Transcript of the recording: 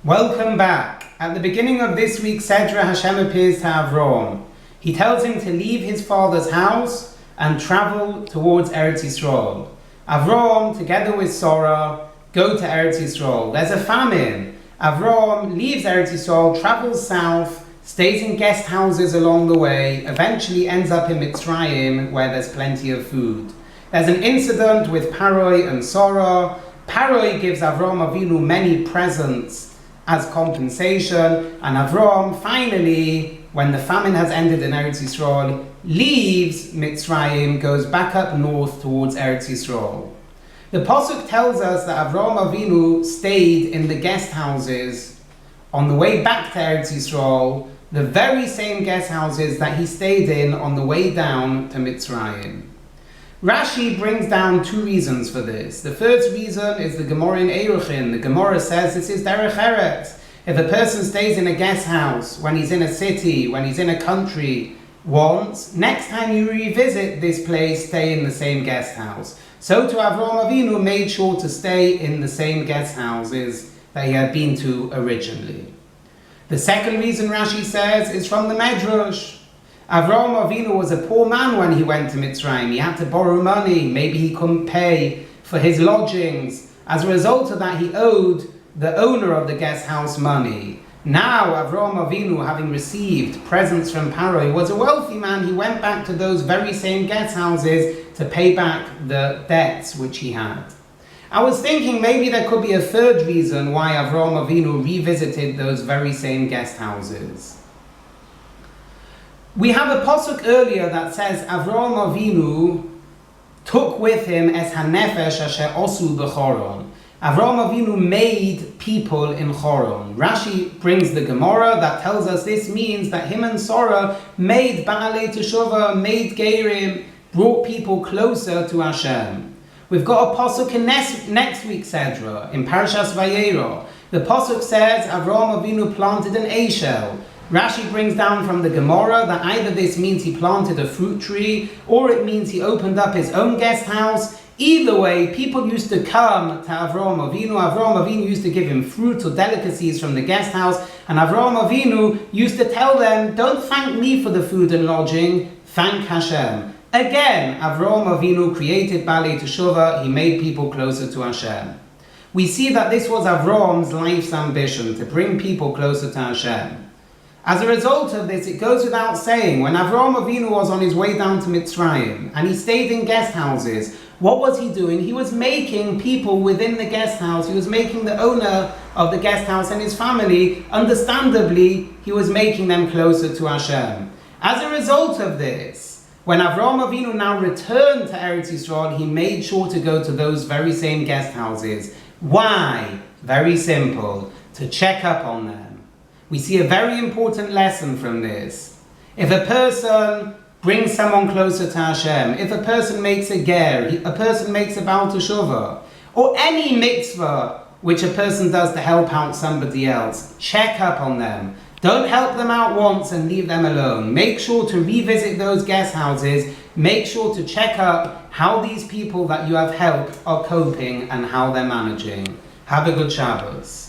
Welcome back. At the beginning of this week's Sedra, Hashem appears to Avram. He tells him to leave his father's house and travel towards Eretz Yisrael. Avram, together with Sarah, go to Eretz Yisrael. There's a famine. Avram leaves Eretz Yisrael, travels south, stays in guest houses along the way, eventually ends up in Mitzrayim, where there's plenty of food. There's an incident with Paroi and Sarah. Paroi gives Avram Avinu many presents as compensation, and Avram finally, when the famine has ended in Eretz Yisrael, leaves Mitzrayim, goes back up north towards Eretz Yisrael. The Pasuk tells us that Avram Avinu stayed in the guest houses on the way back to Eretz Yisrael, the very same guest houses that he stayed in on the way down to Mitzrayim. Rashi brings down two reasons for this. The first reason is the Gemara in Eruchin. The Gemara says this is derech eretz. If a person stays in a guest house, when he's in a city, when he's in a country once, next time you revisit this place, stay in the same guest house. So to Avram Avinu made sure to stay in the same guest houses that he had been to originally. The second reason Rashi says is from the Medrash. Avram Avinu was a poor man when he went to Mitzrayim. He had to borrow money. Maybe he couldn't pay for his lodgings. As a result of that, he owed the owner of the guest house money. Now, Avram Avinu, having received presents from Paroi, was a wealthy man. He went back to those very same guest houses to pay back the debts which he had. I was thinking maybe there could be a third reason why Avram Avinu revisited those very same guest houses. We have a pasuk earlier that says Avram Avinu took with him es hanefesh asher osu b'choron. Avram Avinu made people in Choron. Rashi brings the Gemara that tells us this means that him and Sarah made Baalei Teshuvah, made Gerim, brought people closer to Hashem. We've got a pasuk in next week's Sedra, in Parshas Vayero. The pasuk says Avram Avinu planted an Eishel. Rashi brings down from the Gemara that either this means he planted a fruit tree, or it means he opened up his own guest house. Either way, people used to come to Avram Avinu. Avram Avinu used to give him fruit or delicacies from the guest house, and Avram Avinu used to tell them, don't thank me for the food and lodging, thank Hashem. Again, Avram Avinu created Baalei Teshuvah, he made people closer to Hashem. We see that this was Avram's life's ambition, to bring people closer to Hashem. As a result of this, it goes without saying, when Avram Avinu was on his way down to Mitzrayim and he stayed in guest houses, what was he doing? He was making people within the guest house, he was making the owner of the guest house and his family, understandably, he was making them closer to Hashem. As a result of this, when Avram Avinu now returned to Eretz Yisrael, he made sure to go to those very same guest houses. Why? Very simple, to check up on them. We see a very important lesson from this. If a person brings someone closer to Hashem, if a person makes a ger, a person makes a Baal Teshuvah, or any mitzvah which a person does to help out somebody else, check up on them. Don't help them out once and leave them alone. Make sure to revisit those guest houses. Make sure to check up how these people that you have helped are coping and how they're managing. Have a good Shabbos.